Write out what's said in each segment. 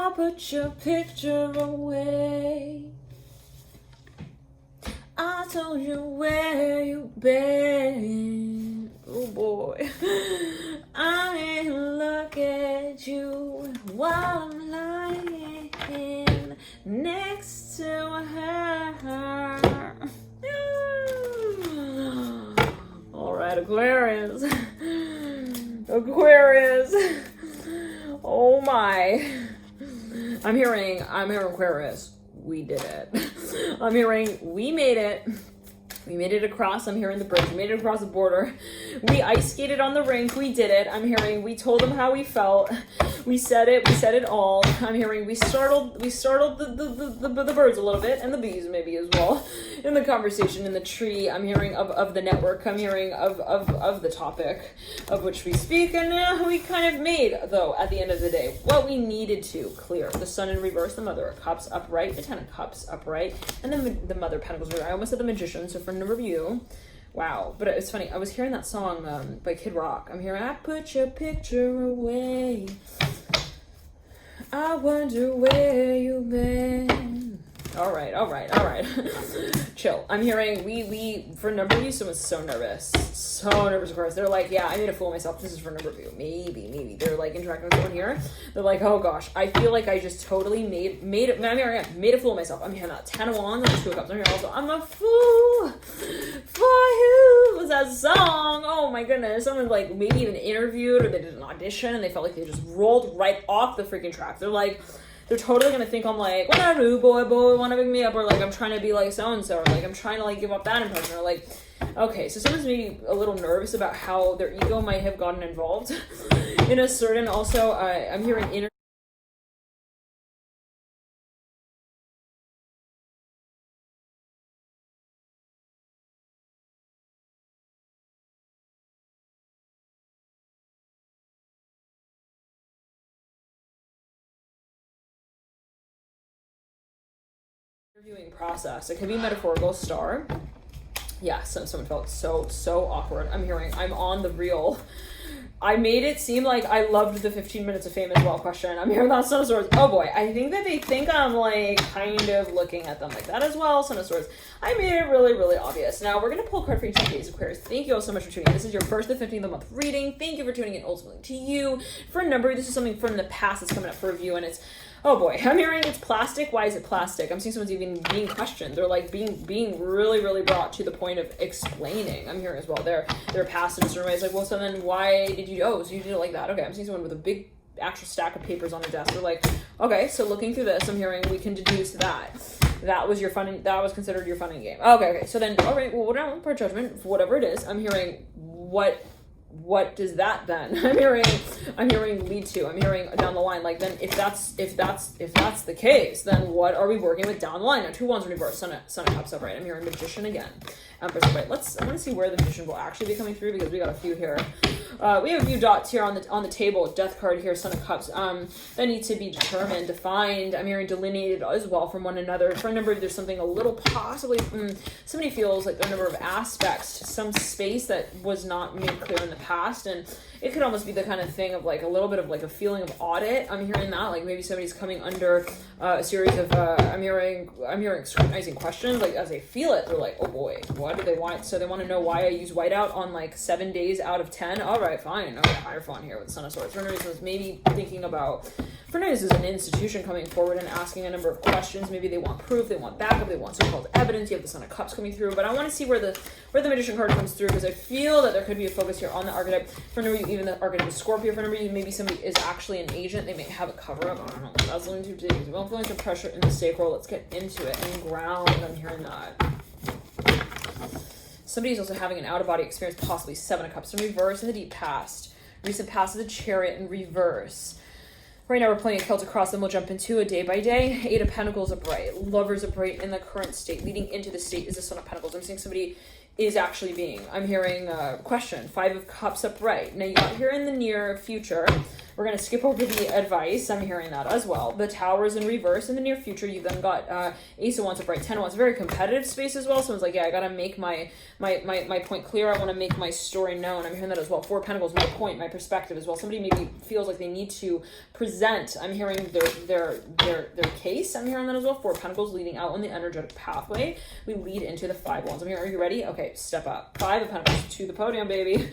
I'll put your picture away. I told you where you've been. Oh boy. I ain't look at you while I'm lying next to her. All right, Aquarius. Aquarius. Oh my. I'm hearing Aquarius. We did it. I'm hearing we made it. We made it across. I'm hearing the bridge. We made it across the border. We ice skated on the rink. We did it. I'm hearing we told them how we felt. We said it. We said it all. I'm hearing we startled the birds a little bit, and the bees maybe as well, in the conversation in the tree. I'm hearing of the network. I'm hearing of the topic of which we speak, and we kind of made, though, at the end of the day, what we needed to clear. The sun in reverse, the mother of cups upright, the 10 of cups upright, and then the mother of pentacles. I almost said the magician, so for number of you, wow. But it's funny, I was hearing that song by Kid Rock. I'm hearing I put your picture away, I wonder where you've been. All right. Chill. I'm hearing we for number of you, someone's so nervous, of course. They're like, yeah, I made a fool of myself. This is for number of you. Maybe they're like interacting with someone here. They're like, oh gosh, I feel like I just totally made a fool of myself. I'm hearing that 10 of wands and 2 of cups. I'm hearing also, I'm a fool for you. Was that song? Oh my goodness. Someone like maybe even interviewed, or they did an audition and they felt like they just rolled right off the freaking track. They're totally gonna think I'm like, what I do, boy, wanna pick me up, or like I'm trying to be like so and so, or like I'm trying to like give up that impression, or like, okay, so someone's maybe a little nervous about how their ego might have gotten involved in a certain. Also, I'm hearing inner. Interviewing process. It could be metaphorical star. Yeah, someone felt so awkward. I'm hearing I'm on the reel. I made it seem like I loved the 15 minutes of fame as well question. I'm hearing that Son of Swords. Oh boy, I think that they think I'm like kind of looking at them like that as well. Son of Swords. I made it really obvious. Now we're gonna pull a card for each of these Aquarius. Thank you all so much for tuning in. This is your first of the 15th of the month reading. Thank you for tuning in ultimately to you. For a number, this is something from the past that's coming up for review, and it's, oh boy, I'm hearing it's plastic. Why is it plastic? I'm seeing someone's even being questioned. They're like being really brought to the point of explaining. I'm hearing as well. They're past in a certain way. It's like, well, so then why did you, so you did it like that? Okay, I'm seeing someone with a big actual stack of papers on their desk. They're like, okay, so looking through this, I'm hearing we can deduce that was your fun, that was considered your fun and game. Okay, so then, all right, well, what I want for judgment, whatever it is, I'm hearing what does that then? I'm hearing lead to. I'm hearing down the line. Like, then if that's the case, then what are we working with down the line? Now 2 wands in reverse, Sun of Cups upright. I'm hearing Magician again. Empress upright. I want to see where the Magician will actually be coming through, because we got a few here. We have a few dots here on the table. Death card here, Son of Cups. That need to be determined, defined. I'm hearing delineated as well from one another. For a number, there's something a little possibly. Somebody feels like a number of aspects to some space that was not made clear in the past, and it could almost be the kind of thing of like a little bit of like a feeling of audit. I'm hearing that, like maybe somebody's coming under a series of I'm hearing scrutinizing questions, like as they feel it. They're like, oh boy, what do they want? So they want to know why I use whiteout on like 7 days out of 10. All right, fine. Okay, Hierophant here with Son of Swords. For no reason, maybe thinking about, for now, this is an institution coming forward and asking a number of questions. Maybe they want proof, they want backup, they want so-called evidence. You have the Son of Cups coming through, but I want to see where the Magician card comes through, because I feel that there could be a focus here on the archetype. For number, even the archetype of Scorpio. For number, maybe somebody is actually an agent. They may have a cover up. I don't know. That's a little too deep. Well, influence and pressure in the sacral. Let's get into it and ground. I'm hearing that. Somebody's also having an out-of-body experience, possibly 7 of Cups in reverse in the deep past. Recent past of the Chariot in reverse. Right now we're playing a Celtic Cross, then we'll jump into a day by day. 8 of Pentacles upright. Lovers upright in the current state. Leading into the state is the Son of Pentacles. I'm seeing somebody is actually being. I'm hearing question. 5 of Cups upright. Now you got here in the near future. We're going to skip over the advice. I'm hearing that as well. The Tower is in reverse in the near future. You've then got Ace of Wands upright, 10 of Wands, very competitive space as well. Someone's like, yeah, I got to make my point clear. I want to make my story known. I'm hearing that as well. 4 of Pentacles, my point, my perspective as well. Somebody maybe feels like they need to present. I'm hearing their case. I'm hearing that as well. 4 of Pentacles leading out on the energetic pathway. We lead into the 5 of Wands. I'm here. Are you ready? Okay, step up. 5 of Pentacles to the podium, baby.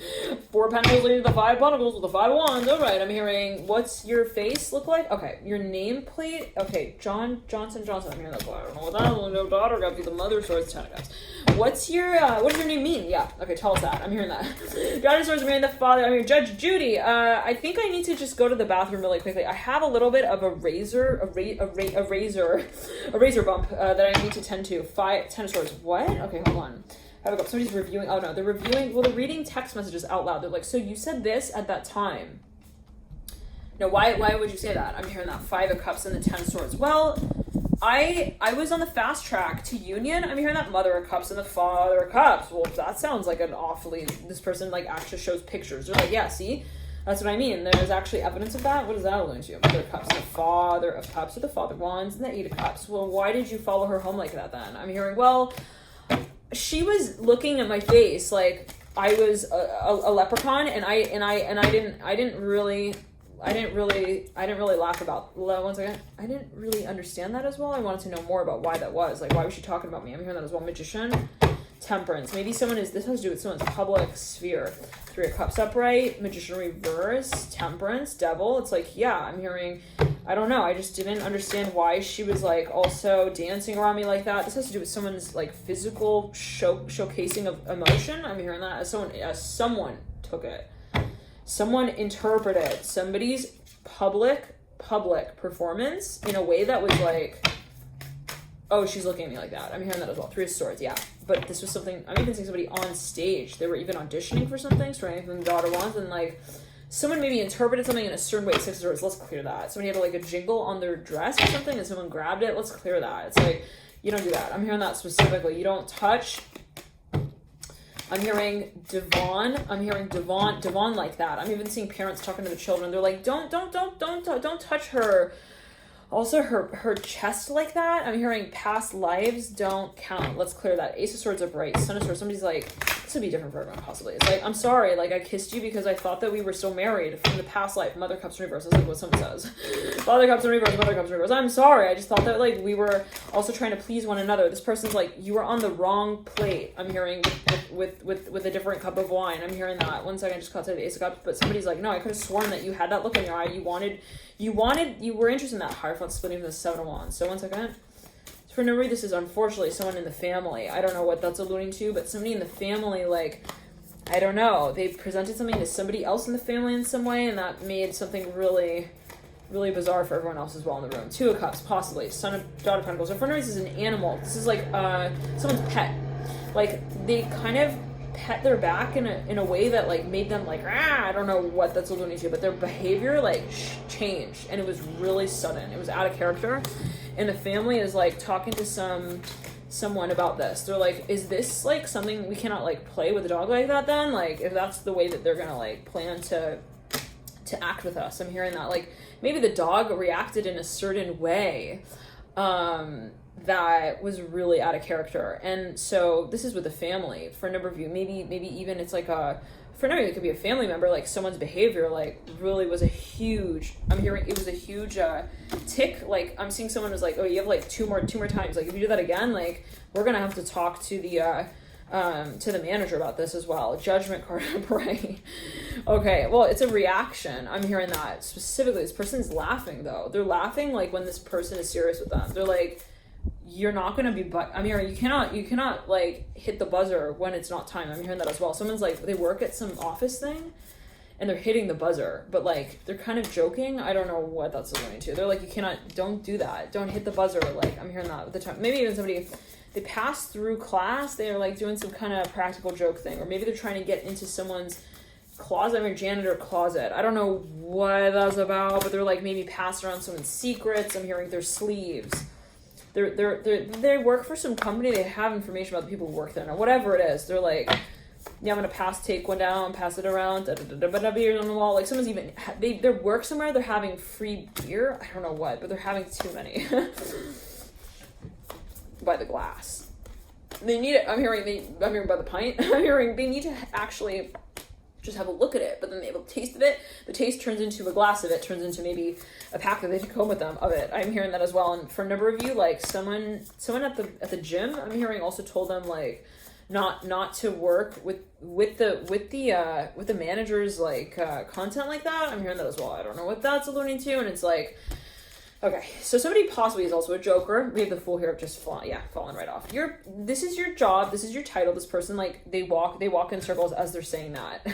4 of Pentacles leading to the 5 of Pentacles with the 5 of Wands. All right, I'm hearing, what's your face look like? Okay, your nameplate. Okay, Johnson. I'm hearing that. I don't know what that is. No daughter. Got to be the mother of swords, 10 of Cups. What does your name mean? Yeah. Okay, tell us that. I'm hearing that. God of Swords, I'm hearing the Father. I'm hearing Judge Judy. I think I need to just go to the bathroom really quickly. I have a little bit of a razor bump that I need to tend to. 10 of Swords. What? Okay, hold on. I have somebody's reviewing. Oh no, they're reviewing. Well, they're reading text messages out loud. They're like, so you said this at that time. No, why would you say that? I'm hearing that 5 of Cups and the 10 of Swords. Well, I was on the fast track to union. I'm hearing that Mother of Cups and the Father of Cups. Well, that sounds like an awfully, this person like actually shows pictures. They're like, yeah, see, that's what I mean. There's actually evidence of that. What does that allude to? Mother of Cups and the Father of Cups, or the Father of Wands and the 8 of Cups. Well, why did you follow her home like that then? I'm hearing, well, she was looking at my face like I was a leprechaun, and I didn't really laugh about. One second. I didn't really understand that as well. I wanted to know more about why that was. Like, why was she talking about me? I'm hearing that as well. Magician, Temperance. Maybe this has to do with someone's public sphere. 3 of Cups upright, Magician reverse, Temperance, Devil. It's like, yeah, I'm hearing, I don't know. I just didn't understand why she was like also dancing around me like that. This has to do with someone's like physical showcasing of emotion. I'm hearing that as someone took it. Someone interpreted somebody's public performance in a way that was like, oh, she's looking at me like that. I'm hearing that as well. 3 of Swords, yeah. But this was something, I'm even seeing somebody on stage. They were even auditioning for something, Strength and Daughter Wands, and like, someone maybe interpreted something in a certain way. 6 of Swords, let's clear that. Somebody had like a jingle on their dress or something, and someone grabbed it. Let's clear that. It's like, you don't do that. I'm hearing that specifically. You don't touch. I'm hearing Devon. I'm hearing Devon like that. I'm even seeing parents talking to the children. They're like, don't touch her. Also, her chest like that. I'm hearing past lives don't count. Let's clear that. Ace of Swords upright. Son of Swords. Somebody's like, this would be different for everyone possibly. It's like, I'm sorry. Like, I kissed you because I thought that we were still married from the past life. Mother Cups in reverse. That's like what someone says. Father Cups in reverse. Mother Cups in reverse. I'm sorry. I just thought that like we were also trying to please one another. This person's like, you were on the wrong plate. I'm hearing with a different cup of wine. I'm hearing that. One second, I just caught the Ace of Cups. But somebody's like, no, I could have sworn that you had that look in your eye. You were interested in that Hierophant splitting from the 7 of Wands. So one second. For no reason, this is unfortunately someone in the family. I don't know what that's alluding to, but somebody in the family, like, I don't know. They presented something to somebody else in the family in some way, and that made something really, really bizarre for everyone else as well in the room. 2 of Cups, possibly. Son of Daughter of Pentacles. For no reason, this is an animal. This is like someone's pet. Like, they kind of pet their back in a way that like made them like, I don't know what that's alluding to, but their behavior like changed, and it was really sudden. It was out of character, and the family is like talking to someone about this. They're like, is this like something we cannot like play with a dog like that then? Like, if that's the way that they're gonna like plan to act with us. I'm hearing that like maybe the dog reacted in a certain way that was really out of character. And so this is with the family for a number of you. Maybe even it's like for a number of you, it could be a family member, like someone's behavior like really was a huge, I'm hearing it was a huge tick. Like I'm seeing someone was like, oh, you have like two more times. Like if you do that again, like we're gonna have to talk to the manager about this as well. Judgment card, right? Okay, well, it's a reaction. I'm hearing that specifically. This person's laughing though. They're laughing like when this person is serious with them. They're like, you're not gonna be, I'm hearing you cannot like hit the buzzer when it's not time. I'm hearing that as well. Someone's like, they work at some office thing and they're hitting the buzzer, but like they're kind of joking. I don't know what that's alluding to. They're like, don't do that. Don't hit the buzzer. Like I'm hearing that at the time. Maybe even somebody, they pass through class, they're like doing some kind of practical joke thing, or maybe they're trying to get into someone's closet, janitor closet. I don't know what that's about, but they're like maybe passing around someone's secrets. I'm hearing their sleeves. They work for some company. They have information about the people who work there, or whatever it is. They're like, yeah, I'm gonna take one down, pass it around, beer on the wall. Like someone's even, they work somewhere, they're having free beer. I don't know what, but they're having too many by the glass. They need it. I'm hearing by the pint. I'm hearing they need to actually just have a look at it, but then they have a taste of it. The taste turns into a glass of it, turns into maybe a pack that they take home with them of it. I'm hearing that as well. And for a number of you, like someone at the gym, I'm hearing also told them like not to work with the manager's like content like that. I'm hearing that as well. I don't know what that's alluding to, and it's like, okay, so somebody possibly is also a joker. We have the Fool here of just falling right off. This is your job. This is your title. This person, like, they walk in circles as they're saying that.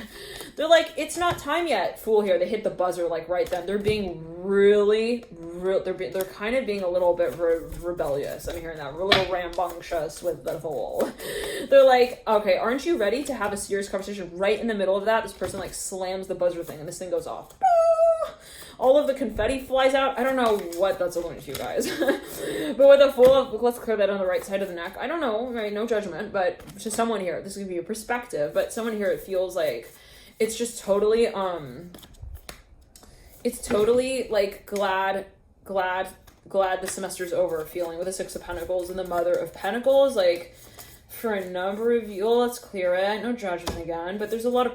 They're like, it's not time yet, Fool here. They hit the buzzer, like, right then. They're being they're kind of being a little bit rebellious. I'm hearing that. We're a little rambunctious with the Fool. They're like, okay, aren't you ready to have a serious conversation? Right in the middle of that, this person, like, slams the buzzer thing, and this thing goes off. All of the confetti flies out. I don't know what that's alluding to, you guys. But with a Fool, let's clear that on the right side of the neck. I don't know, right? No judgment, but to someone here, this is gonna be a perspective, but someone here, it feels like it's just totally, it's totally like glad the semester's over feeling with the Six of Pentacles and the Mother of Pentacles. Like, for a number of you, let's clear it. No judgment again, but there's a lot of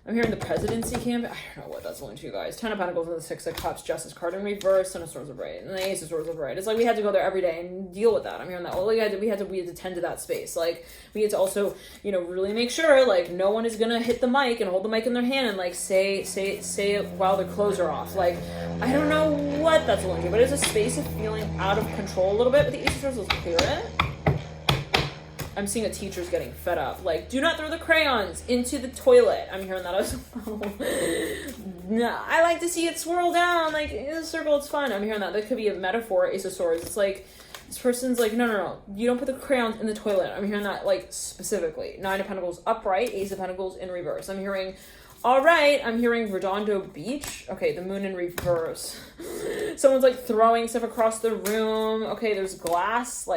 I'm hearing the presidency campaign. I don't know what that's going to, you guys. Ten of Pentacles and the Six of Cups, Justice card in reverse, Ten of Swords of Right, and the Ace of Swords of Right. It's like we had to go there every day and deal with that. I'm hearing that. Well, we had to tend to that space. Like, we had to also, really make sure, like, no one is gonna hit the mic and hold the mic in their hand and, like, say it while their clothes are off. Like, I don't know what that's going to, but it's a space of feeling out of control a little bit. But the Ace of Swords, let's clear it. I'm seeing a teacher's getting fed up. Like, do not throw the crayons into the toilet. I'm hearing that as well. No, I like to see it swirl down, like, in a circle, it's fun. I'm hearing that. That could be a metaphor, Ace of Swords. It's like, this person's like, no. You don't put the crayons in the toilet. I'm hearing that, like, specifically. Nine of Pentacles upright, Ace of Pentacles in reverse. I'm hearing, all right, I'm hearing Redondo Beach. Okay, the Moon in reverse. Someone's, like, throwing stuff across the room. Okay, there's glass,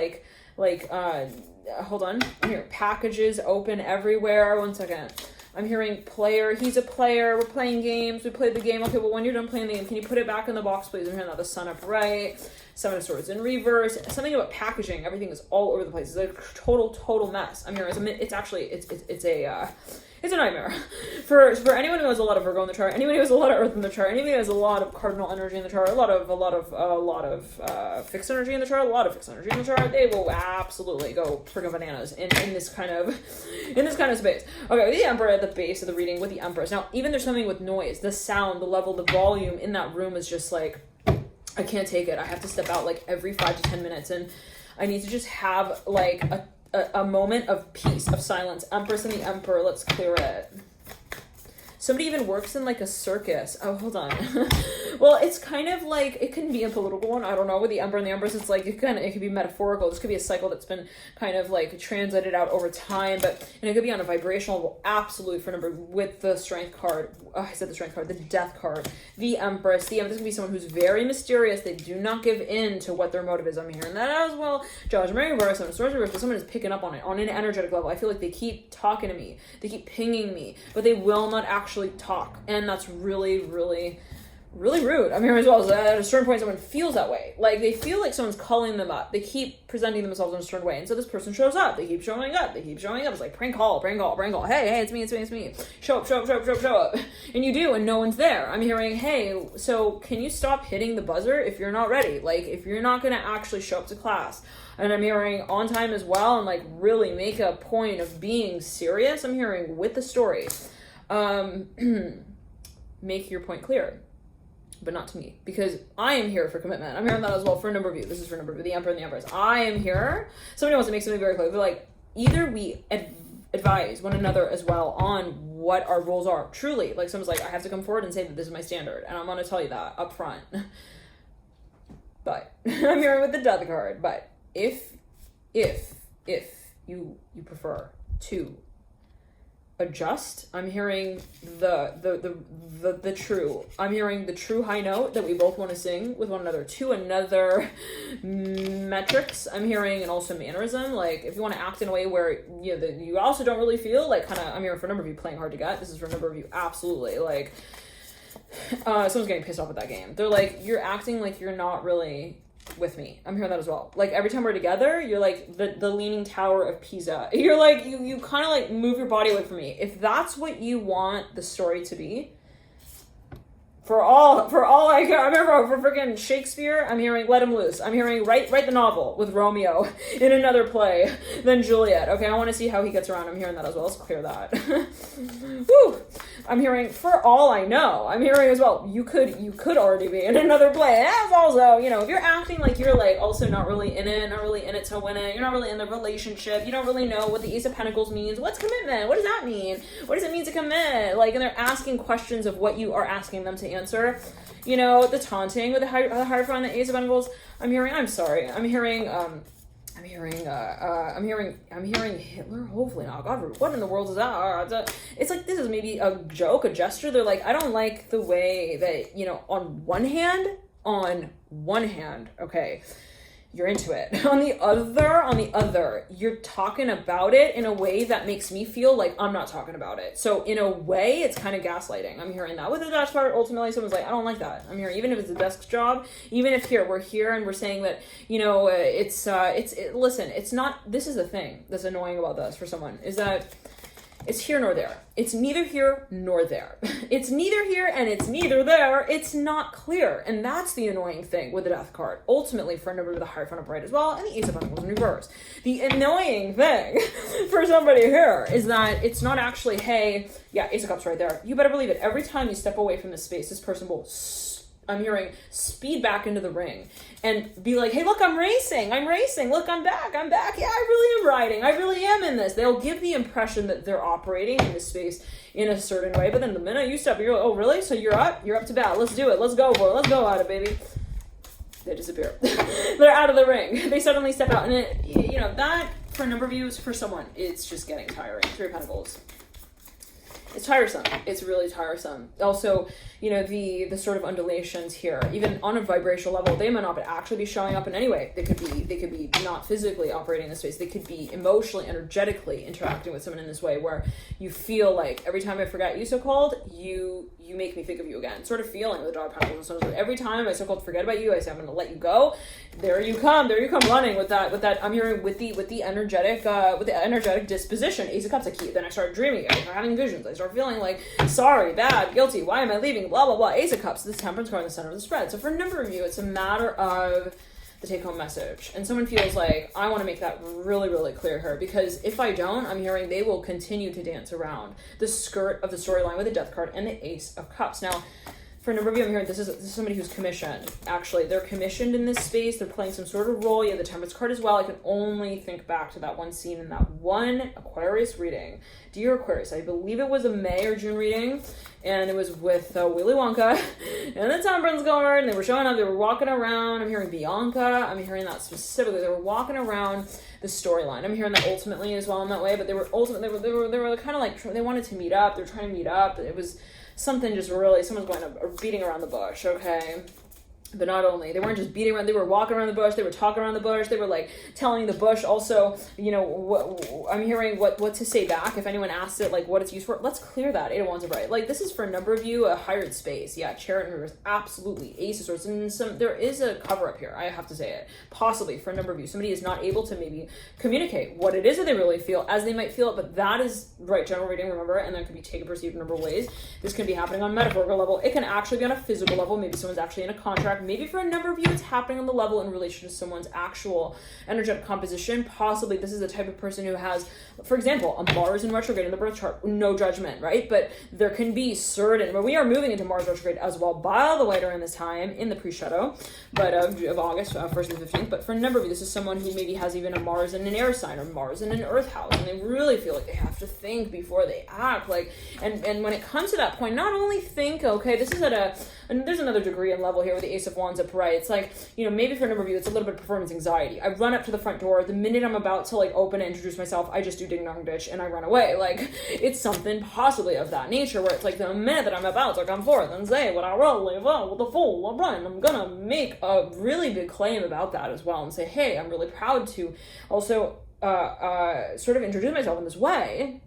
hold on. I'm hearing packages open everywhere. One second. I'm hearing player. He's a player. We're playing games. We played the game. Okay, well, when you're done playing the game, can you put it back in the box, please? I'm hearing that. The Sun upright. Seven of Swords in reverse. Something about packaging. Everything is all over the place. It's a total mess. I'm hearing it's a nightmare. For anyone who has a lot of Virgo in the chart, anyone who has a lot of Earth in the chart, anyone who has a lot of cardinal energy in the chart, a lot of fixed energy in the chart, they will absolutely go friggin' bananas in this kind of space. Okay, with the Emperor at the base of the reading with the Empress. Now, even there's something with noise, the sound, the level, the volume in that room is just like, I can't take it. I have to step out like every 5 to 10 minutes, and I need to just have like a moment of peace, of silence. Empress and the Emperor, let's clear it. Somebody even works in like a circus. Oh, hold on. Well, it's kind of like, it can be a political one. I don't know. With the Emperor and the Empress, it's like, it could be metaphorical. This could be a cycle that's been kind of like translated out over time, and it could be on a vibrational level. Absolutely, for number with the Strength card. Oh, I said the Strength card, the Death card, the Empress. The Empress can be someone who's very mysterious. They do not give in to what their motive is. I'm hearing that as well. Judgment reverse, Seven of Swords reverse, but someone is picking up on it on an energetic level. I feel like they keep talking to me. They keep pinging me, but they will not actually talk, and that's really rude. I'm here as well. So at a certain point, someone feels that way. Like, they feel like someone's calling them up. They keep presenting themselves in a certain way, and so this person shows up. They keep showing up. It's like prank call. Hey, it's me. Show up. And you do, and no one's there. I'm hearing, hey, so can you stop hitting the buzzer if you're not ready? Like, if you're not going to actually show up to class. And I'm hearing on time as well, and like really make a point of being serious. I'm hearing with the story. Make your point clear, but not to me, because I am here for commitment. I'm hearing that as well for a number of you. This is for a number of you, the Emperor and the Empress. I am here. Somebody wants to make something very clear. They're like, either we advise one another as well on what our roles are. Truly, like, someone's like, I have to come forward and say that this is my standard, and I'm going to tell you that up front. But I'm here with the Death card. But if you prefer to adjust. I'm hearing the true. I'm hearing the true high note that we both want to sing with one another to another metrics. I'm hearing, and also mannerism. Like if you want to act in a way where you also don't really feel like kind of. I'm hearing for a number of you playing hard to get. This is for a number of you absolutely like. Someone's getting pissed off at that game. They're like, you're acting like you're not really with me. I'm hearing that as well. Like every time we're together, you're like the leaning tower of Pisa. You're like, you kind of like move your body away from me. If that's what you want the story to be, for all I care, I remember for freaking Shakespeare, I'm hearing let him loose. I'm hearing write the novel with Romeo in another play than Juliet. Okay, I want to see how he gets around. I'm hearing that as well. Let's clear that. Woo! I'm hearing for all I know. I'm hearing as well. You could already be in another play. That's also, if you're acting like you're like also not really in it, not really in it to win it. You're not really in the relationship. You don't really know what the Ace of Pentacles means. What's commitment? What does that mean? What does it mean to commit? Like, and they're asking questions of what you are asking them to answer. The taunting with the Hierophant, the Ace of Pentacles. I'm hearing. I'm sorry. I'm hearing. I'm hearing Hitler. Hopefully not. God, what in the world is that? It's like this is maybe a joke, a gesture. They're like, I don't like the way that on one hand, okay, you're into it. On the other, you're talking about it in a way that makes me feel like I'm not talking about it. So in a way, it's kind of gaslighting. I'm hearing that with the Dutch part. Ultimately, someone's like, I don't like that. I'm hearing, even if it's a desk job, even if we're here and we're saying that, listen, it's not, this is the thing that's annoying about this for someone is that it's here nor there. It's neither here nor there. It's neither here and it's neither there. It's not clear. And that's the annoying thing with the Death card. Ultimately, for a number of the Hierophant upright as well, and the Ace of Pentacles in reverse. The annoying thing for somebody here is that it's not actually, hey, yeah, Ace of Cups right there. You better believe it. Every time you step away from this space, this person will I'm hearing speed back into the ring and be like, hey, look, I'm racing. Look, I'm back. Yeah, I really am riding. I really am in this. They'll give the impression that they're operating in this space in a certain way. But then the minute you step, you're like, oh, really? So you're up to bat. Let's do it. Let's go for it. Let's go at it, baby. They disappear. They're out of the ring. They suddenly step out. And that for a number of you is for someone, it's just getting tiring. Three of Pentacles. It's tiresome. It's really tiresome. Also, the sort of undulations here, even on a vibrational level, they might not actually be showing up in any way. They could be not physically operating in this space. They could be emotionally, energetically interacting with someone in this way where you feel like every time I forget you, so-called, you make me think of you again. Sort of feeling with the Dog Pentacles. So every time I so-called forget about you, I say I'm going to let you go. There you come running with that. I'm hearing with the energetic disposition. Ace of Cups, then I start dreaming. I start having visions. I start feeling like sorry, bad, guilty. Why am I leaving? Blah blah blah. Ace of Cups, this Temperance card in the center of the spread. So for a number of you, it's a matter of the take-home message, and someone feels like I want to make that really, really clear here, because if I don't, I'm hearing they will continue to dance around the skirt of the storyline with the Death card and the Ace of Cups. Now, for a number of you, I'm hearing this is somebody who's commissioned. Actually, they're commissioned in this space. They're playing some sort of role. You have the Temperance card as well. I can only think back to that one scene in that one Aquarius reading. Dear Aquarius, I believe it was a May or June reading, and it was with Willy Wonka and the Temperance card, and they were showing up. They were walking around. I'm hearing Bianca. I'm hearing that specifically. They were walking around the storyline. I'm hearing that ultimately as well in that way, but they were kind of like, they wanted to meet up. They're trying to meet up. It was something just really, someone's beating around the bush, okay? But not only, they weren't just beating around, they were walking around the bush, they were talking around the bush, they were like telling the bush also, I'm hearing what to say back. If anyone asks it, like what it's used for, let's clear that. Eight of Wands upright. Like this is for a number of you, a hired space. Yeah, Chariot in reverse, absolutely. Ace of Swords, and there is a cover up here, I have to say it. Possibly for a number of you, somebody is not able to maybe communicate what it is that they really feel as they might feel it, but that is, right, general reading, remember, and that can be taken, perceived in a number of ways. This can be happening on a metaphorical level. It can actually be on a physical level. Maybe someone's actually in a contract. Maybe for a number of you, it's happening on the level in relation to someone's actual energetic composition. Possibly this is the type of person who has, for example, a Mars in retrograde in the birth chart. No judgment, right? But there can be certain, but we are moving into Mars retrograde as well, by the way, during this time in the pre-shadow, but of August 1st to the 15th. But for a number of you, this is someone who maybe has even a Mars in an air sign or Mars in an earth house, and they really feel like they have to think before they act. Like, and when it comes to that point, not only think, okay, this is at and there's another degree and level here with the Ace of of Wands upright. It's like, you know, maybe for a number of you, it's a little bit of performance anxiety. I run up to the front door. The minute I'm about to like open and introduce myself, I just do ding dong ditch and I run away. Like, it's something possibly of that nature where it's like the minute that I'm about to come forth and say what I really want with the full run, I'm gonna make a really big claim about that as well and say, hey, I'm really proud to also sort of introduce myself in this way.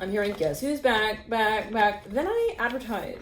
I'm hearing guess who's back. Then I advertise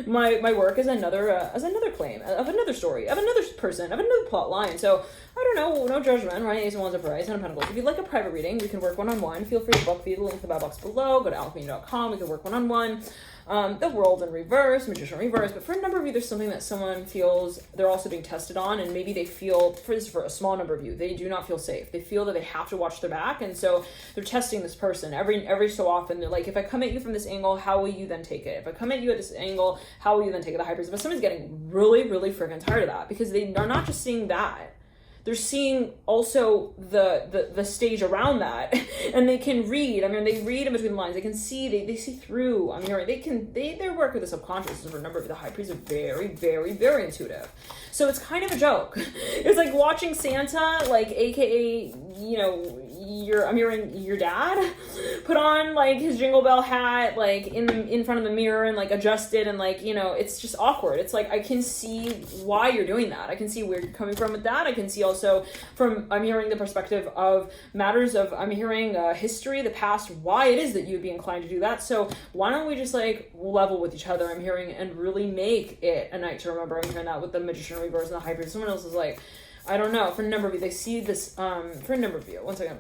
my work as another claim of another story, of another person, of another plot line. So I don't know, no judgment, right? Ace of Wands upright, Ten of Pentacles. If you'd like a private reading, we can work one-on-one. Feel free to book via the link in the bio box below. Go to alchemy.com. We can work one-on-one. The World in reverse, Magician in reverse. But for a number of you, there's something that someone feels they're also being tested on, and maybe they feel, for a small number of you, they do not feel safe. They feel that they have to watch their back, and so they're testing this person every so often. They're like, if I come at you from this angle, how will you then take it? If I come at you at this angle, how will you then take it? The High Priest. But someone's getting really, really freaking tired of that, because they are not just seeing that. They're seeing also the stage around that, and they can read. I mean, they read in between the lines. They can see. They see through. I mean, they work with the subconscious. And for a number of the High Priests are very, very, very intuitive. So it's kind of a joke. It's like watching Santa, like AKA, you know, I'm hearing your dad put on like his jingle bell hat, like in front of the mirror and like adjust it, and like, you know, it's just awkward. It's like, I can see why you're doing that. I can see where you're coming from with that. I can see also from, I'm hearing the perspective of matters of, I'm hearing history, the past, why it is that you'd be inclined to do that. So why don't we just like level with each other, I'm hearing, and really make it a night to remember. I'm hearing that with the Magician reverse and the High Priest. Someone else is like, I don't know, for a number of you, they see this, for a number of you, one second.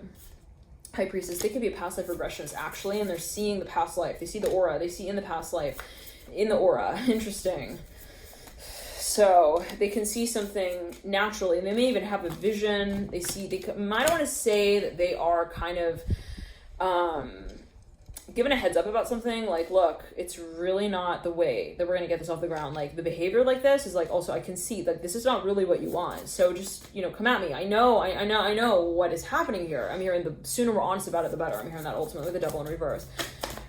High Priestess, they could be a past life regressionist actually, and they're seeing the past life. They see the aura. They see in the past life, in the aura. Interesting. So they can see something naturally, and they may even have a vision. They might want to say that they are kind of given a heads up about something, like, look, it's really not the way that we're going to get this off the ground. Like, the behavior like this is like, also, I can see that this is not really what you want. So just, you know, come at me. I know what is happening here. I'm hearing the sooner we're honest about it, the better. I'm hearing that ultimately the Devil in reverse.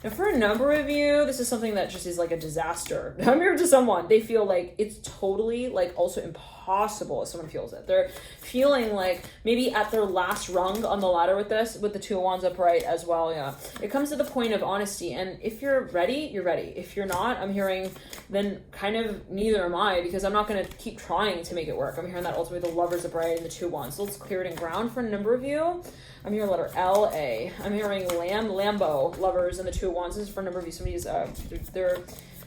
Now, for a number of you, this is something that just is like a disaster. I'm here to someone. They feel like it's totally like also impossible if someone feels it. They're feeling like maybe at their last rung on the ladder with this, with the Two of Wands upright as well. Yeah, it comes to the point of honesty. And if you're ready, you're ready. If you're not, I'm hearing, then kind of neither am I, because I'm not going to keep trying to make it work. I'm hearing that ultimately the Lovers upright and the Two of Wands. So let's clear it in ground for a number of you. I'm hearing letter L-A. I'm hearing Lambo, Lovers, and the Two of Wands. This is for a number of you. Somebody's, they're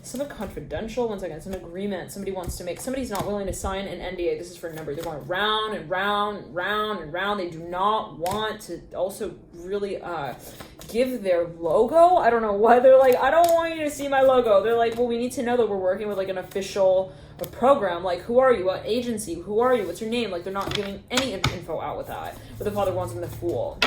somewhat confidential. One second, it's an agreement. Somebody wants to make, somebody's not willing to sign an NDA. This is for a number. They're going round and round and round and round. They do not want to also really give their logo. I don't know why. They're like, I don't want you to see my logo. They're like, well, we need to know that we're working with like an official program. Like, who are you? What agency? Who are you? What's your name? Like, they're not giving any info out with that. But the Father wants them the Fool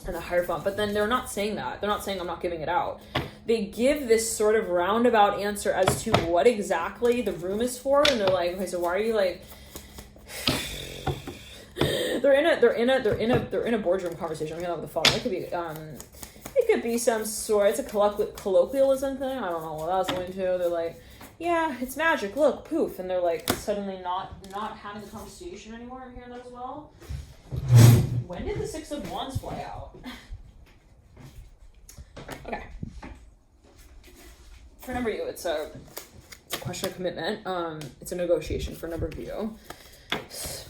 and the Hierophant. But then they're not saying that. They're not saying I'm not giving it out. They give this sort of roundabout answer as to what exactly the room is for, and they're like, okay, so why are you like? They're in a boardroom conversation. I'm gonna have the Father. It could be some sort. It's a colloquialism thing. I don't know what I was going to. They're like, yeah, it's magic. Look, poof, and they're like suddenly not having the conversation anymore. I'm hearing that as well. When did the Six of Wands fly out? Okay. For a number of you, it's a question of commitment. It's a negotiation for a number of you.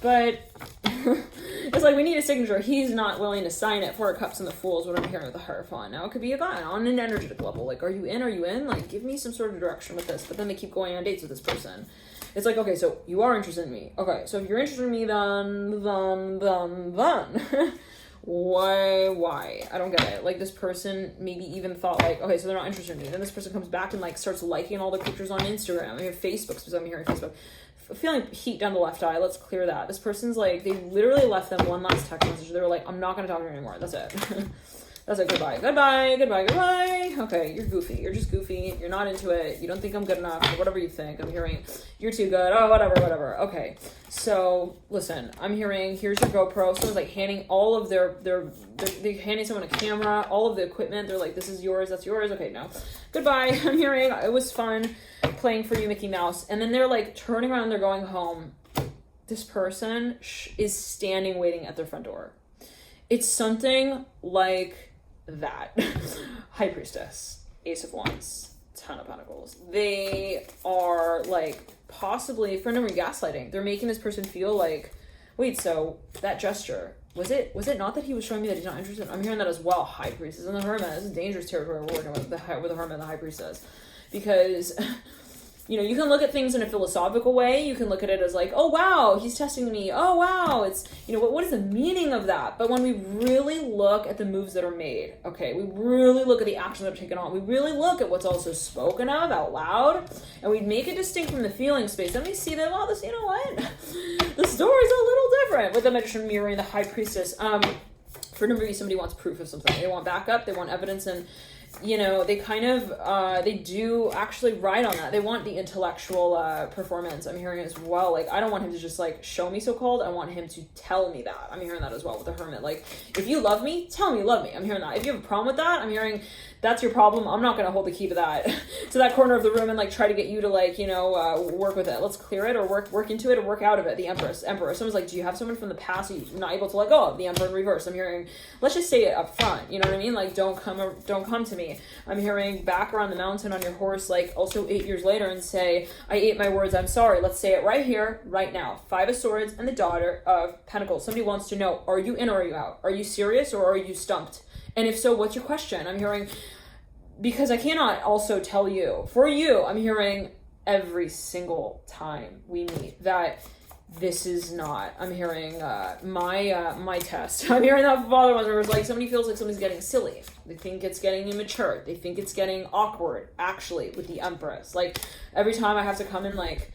But it's like, we need a signature. He's not willing to sign it. Four of Cups and the Fool is what I'm hearing with the Hierophant. Now, it could be a guy on an energetic level. Like, are you in? Are you in? Like, give me some sort of direction with this. But then they keep going on dates with this person. It's like, okay, so you are interested in me. Okay, so if you're interested in me, then. Why? I don't get it. Like, this person maybe even thought like, okay, so they're not interested in me. Then this person comes back and like starts liking all the pictures on Instagram. I mean, Facebook, because I'm hearing Facebook. Feeling heat down the left eye. Let's clear that. This person's like, they literally left them one last text message. They were like, I'm not going to talk to you anymore. That's it. That's like, goodbye. Okay, you're goofy. You're just goofy. You're not into it. You don't think I'm good enough, or whatever you think. I'm hearing, you're too good. Oh, whatever. Okay, so listen, I'm hearing, here's your GoPro. Someone's like handing all of they're handing someone a camera, all of the equipment. They're like, this is yours, that's yours. Okay, no. Goodbye. I'm hearing, it was fun playing for you, Mickey Mouse. And then they're like turning around, they're going home. This person is standing waiting at their front door. It's something like that. High Priestess, Ace of Wands, Ten of Pentacles. They are like possibly, for a number of gaslighting, they're making this person feel like, wait, so that gesture, was it not that he was showing me that he's not interested? I'm hearing that as well. High Priestess and the Hermit. This is dangerous territory we're working with the Hermit and the High Priestess. Because you know, you can look at things in a philosophical way. You can look at it as like, oh, wow, he's testing me. Oh, wow. It's, you know, what is the meaning of that? But when we really look at the moves that are made, okay, we really look at the actions that are taken on. We really look at what's also spoken of out loud. And we make it distinct from the feeling space. Then we see that, well, this, you know what? The story's a little different with the Magician mirroring the High Priestess. For a number of you, somebody wants proof of something. They want backup. They want evidence. And you know, they kind of, they do actually ride on that. They want the intellectual performance. I'm hearing as well. Like, I don't want him to just, like, show me so-called. I want him to tell me that. I'm hearing that as well with the Hermit. Like, if you love me, tell me you love me. I'm hearing that. If you have a problem with that, I'm hearing that's your problem. I'm not going to hold the key to that, to that corner of the room and, like, try to get you to, like, you know, work with it. Let's clear it or work into it or work out of it. The Emperor. Someone's like, do you have someone from the past you're not able to let go of? The Emperor in reverse. I'm hearing, let's just say it up front. You know what I mean? Like, don't come to me. I'm hearing back around the mountain on your horse, like also 8 years later, and say, I ate my words, I'm sorry. Let's say it right here, right now. Five of Swords and the Daughter of Pentacles. Somebody wants to know, are you in or are you out? Are you serious or are you stumped? And if so, what's your question? I'm hearing, because I cannot also tell you, for you, I'm hearing every single time we meet that this is not, I'm hearing my test. I'm hearing that Father ones where it's like somebody feels like somebody's getting silly. They think it's getting immature. They think it's getting awkward, actually, with the Empress. Like, every time I have to come and, like,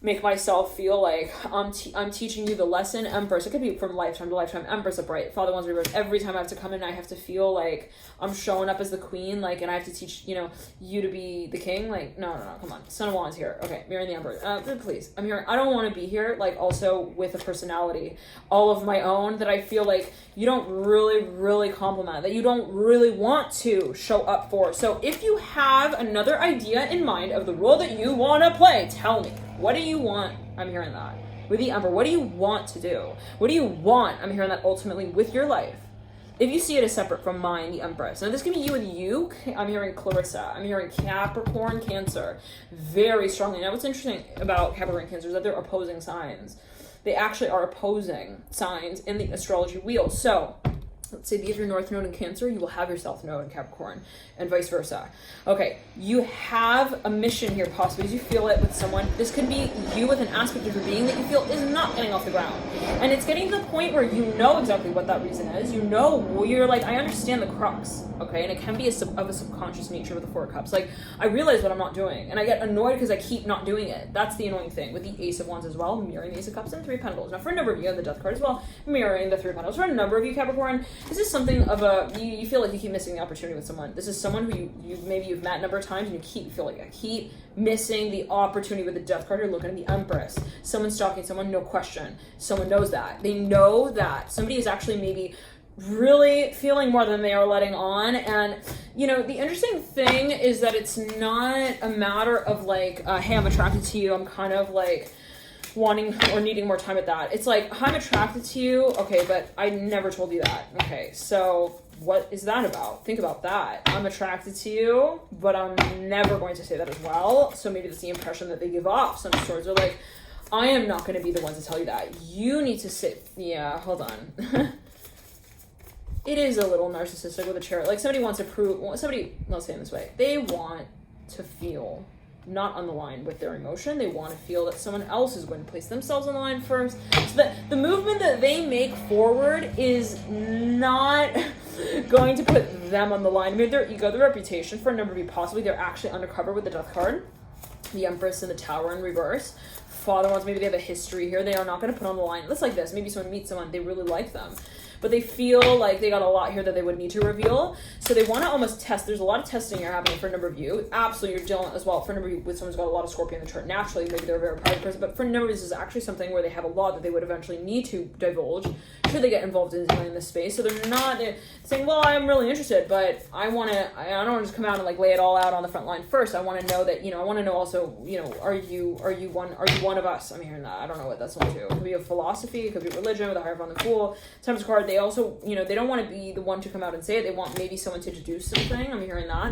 make myself feel like I'm teaching you the lesson, Empress. It could be from lifetime to lifetime. Empress upright, Father one's reverse. Every time I have to come in, I have to feel like I'm showing up as the queen, like, and I have to teach, you know, you to be the king. Like, no, come on. Son of Wands here. Okay, mirroring the Emperor. Please, I'm here. I don't want to be here, like, also with a personality all of my own that I feel like you don't really compliment, that you don't really want to show up for. So if you have another idea in mind of the role that you want to play, tell me. What do you want? I'm hearing that. With the Emperor, what do you want to do? What do you want? I'm hearing that ultimately with your life. If you see it as separate from mine, the Empress. Now this can be you and you. I'm hearing Clarissa. I'm hearing Capricorn, Cancer. Very strongly. Now what's interesting about Capricorn, Cancer is that they're opposing signs. They actually are opposing signs in the astrology wheel. So let's say if you have your North Node in Cancer, you will have your South Node in Capricorn, and vice versa. Okay, you have a mission here, possibly, as you feel it with someone. This could be you with an aspect of your being that you feel is not getting off the ground. And it's getting to the point where you know exactly what that reason is. You know, you're like, I understand the crux, okay? And it can be of a subconscious nature with the Four of Cups. Like, I realize what I'm not doing, and I get annoyed because I keep not doing it. That's the annoying thing. With the Ace of Wands as well, mirroring the Ace of Cups and Three of Pentacles. Now, for a number of you, and the Death card as well, mirroring the Three of Pentacles. For a number of you, Capricorn, this is something of a, you feel like you keep missing the opportunity with someone. This is someone who maybe you've met a number of times and you feel like I keep missing the opportunity with the Death card. You're looking at the Empress. Someone's stalking someone, no question. Someone knows that. They know that somebody is actually maybe really feeling more than they are letting on. And, you know, the interesting thing is that it's not a matter of like, hey, I'm attracted to you. I'm kind of like wanting or needing more time at that. It's like, I'm attracted to you, okay, but I never told you that. Okay, so what is that about? Think about that. I'm attracted to you, but I'm never going to say that as well. So maybe that's the impression that they give off. Some sorts are like, I am not going to be the one to tell you that. You need to sit. Yeah, hold on. It is a little narcissistic with a Chariot. Like, somebody wants to prove, let's say it this way. They want to feel not on the line with their emotion. They want to feel that someone else is going to place themselves on the line first. So that the movement that they make forward is not going to put them on the line. I mean, their ego, their reputation, for a number of you, possibly they're actually undercover with the Death card. The Empress and the Tower in reverse. Father ones, maybe they have a history here. They are not going to put on the line. It's like this. Maybe someone meets someone, they really like them. but they feel like they got a lot here that they would need to reveal. So they want to almost test. There's a lot of testing here happening for a number of you. Absolutely, you're dealing as well for a number of you with someone who's got a lot of Scorpio in the chart. Naturally, maybe they're a very private person, but for a number of you, this is actually something where they have a lot that they would eventually need to divulge should they get involved in this space. So they're saying, well, I'm really interested, but I don't want to just come out and like lay it all out on the front line first. I want to know that, I want to know also, are you one of us? I'm hearing that. I don't know what that's one to. It could be a philosophy, it could be religion with a higher from the Fool. Tempest card, they also, they don't want to be the one to come out and say it. They want maybe someone to deduce something. I'm hearing that.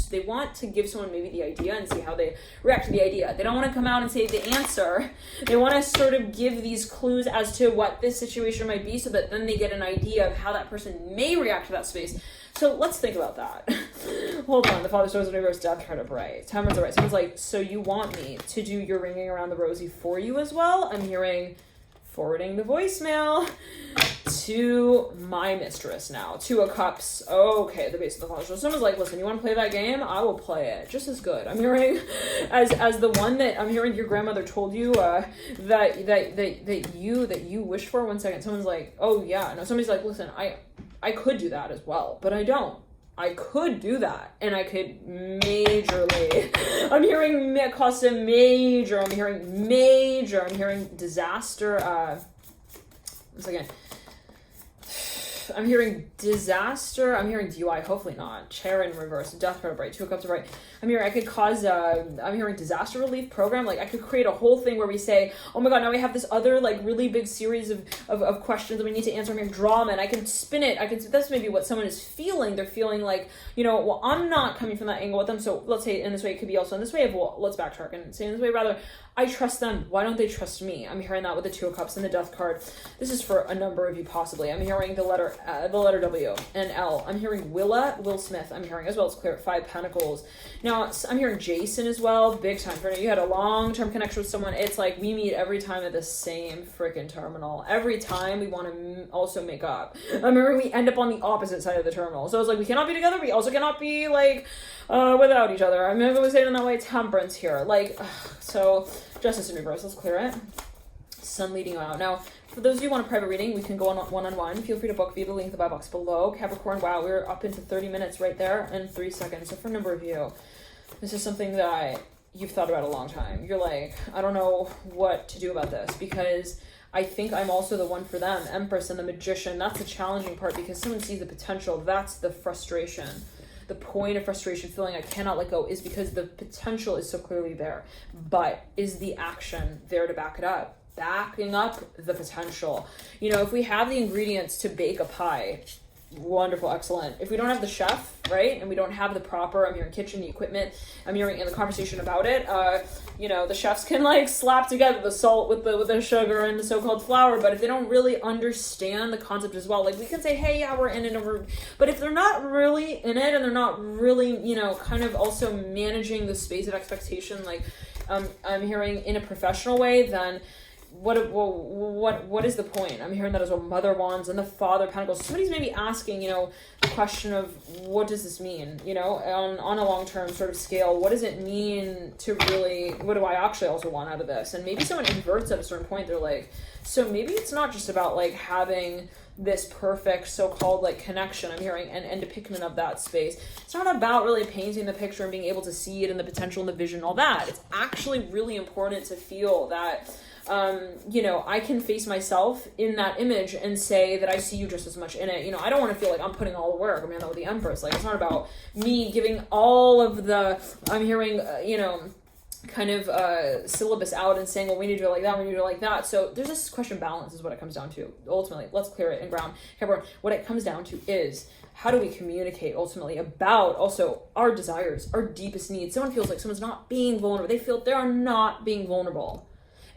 They want to give someone maybe the idea and see how they react to the idea. They don't want to come out and say the answer. They want to sort of give these clues as to what this situation might be, so that then they get an idea of how that person may react to that space. So let's think about that. Hold on. The Father Stars in reverse, Death card upright. Temperance upright. Someone's like, so you want me to do your ringing around the rosy for you as well? I'm hearing forwarding the voicemail to my mistress now. Two of Cups. Okay, the base of the Father. So someone's like, listen, you want to play that game? I will play it just as good. I'm hearing as the one that I'm hearing your grandmother told you that you wish for. 1 second. Someone's like, oh yeah. No, somebody's like, listen, I could do that as well, but I don't. I could do that, and I could majorly. I'm hearing cost a major. I'm hearing major. I'm hearing disaster. 1 second. I'm hearing disaster. I'm hearing DUI. Hopefully not. Chair in reverse. Death card upright. Two of Cups upright. I'm hearing I could cause. I'm hearing disaster relief program. Like I could create a whole thing where we say, oh my god, now we have this other like really big series of questions that we need to answer. I'm hearing drama, and I can spin it. That's maybe what someone is feeling. They're feeling like, well, I'm not coming from that angle with them. So let's say in this way. It could be also in this way of, well, let's backtrack and say in this way rather. I trust them. Why don't they trust me? I'm hearing that with the Two of Cups and the Death card. This is for a number of you possibly. I'm hearing the letter W and L. I'm hearing Will Smith. I'm hearing as well as Clear 5 Pentacles. Now I'm hearing Jason as well. Big time for you. Had a long-term connection with someone. It's like we meet every time at the same freaking terminal. Every time we want to also make up. I'm hearing we end up on the opposite side of the terminal. So it's like we cannot be together. We also cannot be like without each other. I'm never going to say it in that way. Temperance here. So Justice in reverse. Let's clear it. Sun leading you out. Now, for those of you who want a private reading, we can go on one-on-one. Feel free to book via the link in the buy box below. Capricorn, wow, we're up into 30 minutes right there and 3 seconds. So for a number of you, this is something that you've thought about a long time. You're like, I don't know what to do about this because I think I'm also the one for them. Empress and the Magician. That's the challenging part because someone sees the potential. That's the frustration. The point of frustration, feeling I cannot let go, is because the potential is so clearly there. But is the action there to back it up? Backing up the potential. If we have the ingredients to bake a pie, wonderful, excellent. If we don't have the chef, right, and we don't have the proper, I'm hearing kitchen, the equipment, I'm hearing in the conversation about it, the chefs can like slap together the salt with the sugar and the so-called flour, but if they don't really understand the concept as well, like we can say, hey, yeah, we're in it, but if they're not really in it and they're not really, kind of also managing the space of expectation, like I'm hearing in a professional way, then what is the point? I'm hearing that as well. Mother Wands and the Father Pentacles. Somebody's maybe asking, the question of what does this mean? On a long-term sort of scale, what does it mean to really? What do I actually also want out of this? And maybe someone inverts at a certain point. They're like, so maybe it's not just about like having this perfect so-called like connection. I'm hearing and depiction of that space. It's not about really painting the picture and being able to see it and the potential and the vision, all that. It's actually really important to feel that. I can face myself in that image and say that I see you just as much in it. I don't want to feel like I'm putting all the work. I mean, that with the Empress. Like, it's not about me giving all of the, I'm hearing, kind of syllabus out and saying, well, we need to do it like that, we need to do it like that. So there's this question balance is what it comes down to. Ultimately, let's clear it and ground. What it comes down to is, how do we communicate ultimately about also our desires, our deepest needs? Someone feels like someone's not being vulnerable. They feel they are not being vulnerable.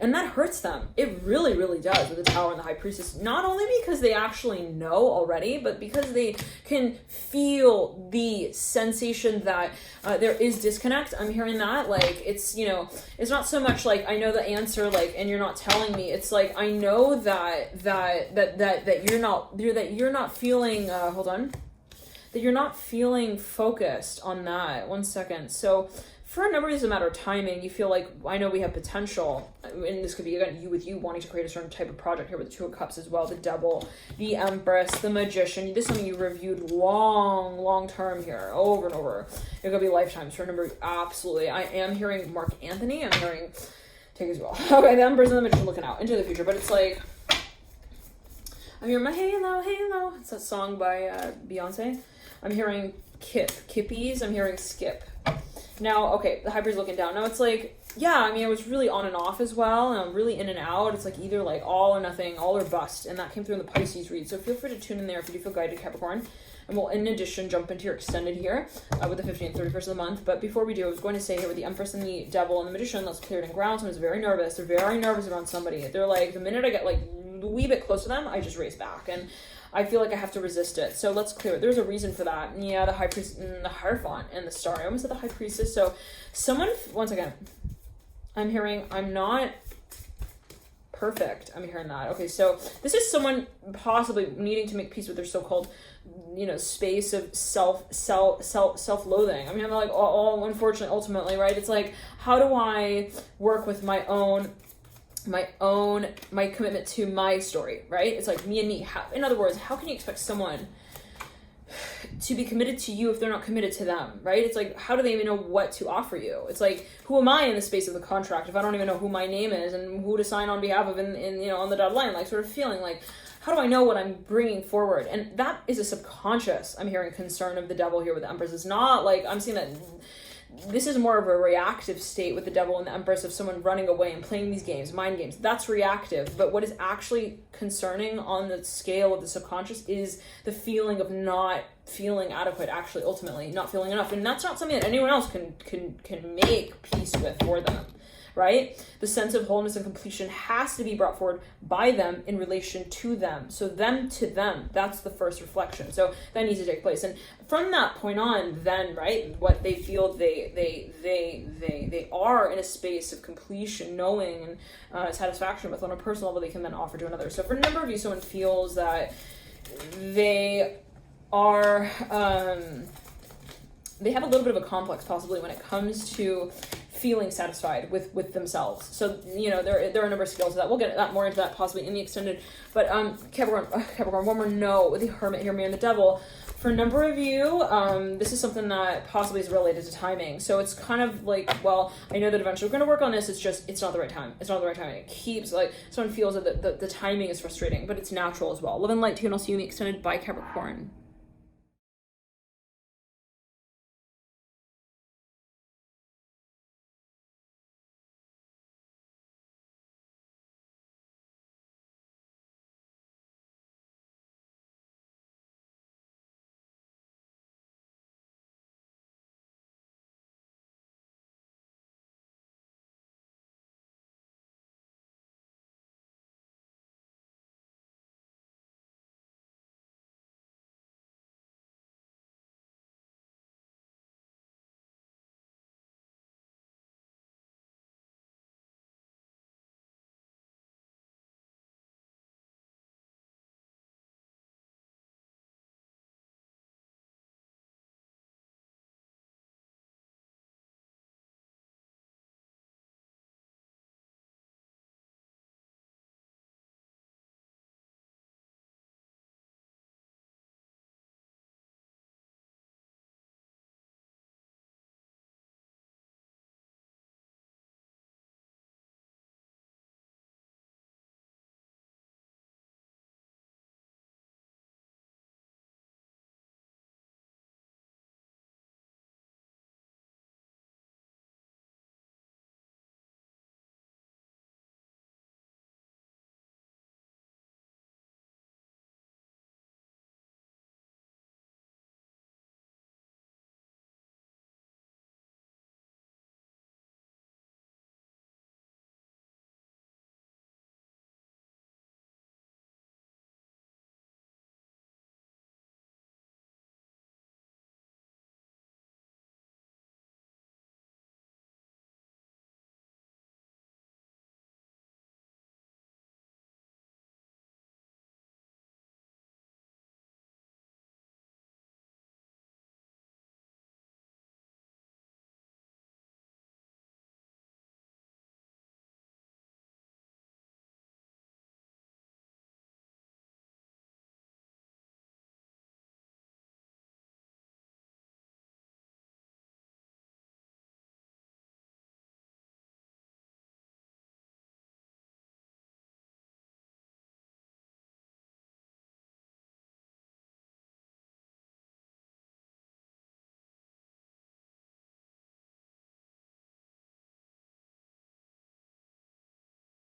And that hurts them. It really, really does with the Tower and the High Priestess. Not only because they actually know already, but because they can feel the sensation that there is disconnect. I'm hearing that. Like, it's, it's not so much like, I know the answer, like, and you're not telling me. It's like, I know that you're not feeling, that you're not feeling focused on that. 1 second. So, for a number of reasons, a matter of timing. You feel like, I know we have potential, and this could be, again, you wanting to create a certain type of project here with the Two of Cups as well, the Devil, the Empress, the Magician. This is something you reviewed long term here, over and over. It could be lifetimes for a number of, absolutely. I am hearing Mark Anthony, I'm hearing, take it as well. Okay, the Empress and the Magician looking out into the future, but it's like, I'm hearing my halo, halo. It's that song by Beyonce. I'm hearing Kippies, I'm hearing Skip. Now, okay, the High Priest looking down. Now it's like, yeah, I mean, I was really on and off as well, and I'm really in and out. It's like either like all or nothing, all or bust, and that came through in the Pisces read. So feel free to tune in there if you do feel guided, Capricorn. And we'll, in addition, jump into your extended here with the 15th and 31st of the month. But before we do, I was going to say here with the Empress and the Devil and the Magician, let's clear it in ground. Someone's very nervous. They're very nervous around somebody. They're like, the minute I get like a wee bit close to them, I just race back. And I feel like I have to resist it. So let's clear it. There's a reason for that. Yeah, the High Priest, and the Hierophant, and the Star. I almost said the High Priestess. So someone, once again, I'm hearing, I'm not perfect. I'm hearing that. Okay, so this is someone possibly needing to make peace with their so-called, you know, space of self-loathing. I mean, I'm like, all unfortunately, ultimately, right? It's like, how do I work with my commitment to my story, right? It's like me and me. In other words, how can you expect someone to be committed to you if they're not committed to them, right? It's like, how do they even know what to offer you? It's like, who am I in the space of the contract if I don't even know who my name is and who to sign on behalf of in you know, on the dotted line, like sort of feeling like, how do I know what I'm bringing forward? And that is a subconscious, I'm hearing, concern of the Devil here with the Empress. It's not like, I'm seeing that this is more of a reactive state with the Devil and the Empress of someone running away and playing these games, mind games. That's reactive. But what is actually concerning on the scale of the subconscious is the feeling of not feeling adequate, actually, ultimately, not feeling enough. And that's not something that anyone else can make peace with for them, right? The sense of wholeness and completion has to be brought forward by them in relation to them. So them to them, that's the first reflection. So that needs to take place. And from that point on, then, right, what they feel they are in a space of completion, knowing, and satisfaction with on a personal level, they can then offer to another. So for a number of you, someone feels that they are, they have a little bit of a complex possibly when it comes to feeling satisfied with themselves. So, you know, there are a number of skills to that. We'll get that more into that possibly in the extended. But Capricorn, one more no with the Hermit here, me and the Devil. For a number of you, this is something that possibly is related to timing. So it's kind of like, well, I know that eventually we're going to work on this. It's just, it's not the right time. It's not the right time. It keeps, like, someone feels that the timing is frustrating, but it's natural as well. Love and light to you, and I'll see you in the extended. Bye, Capricorn.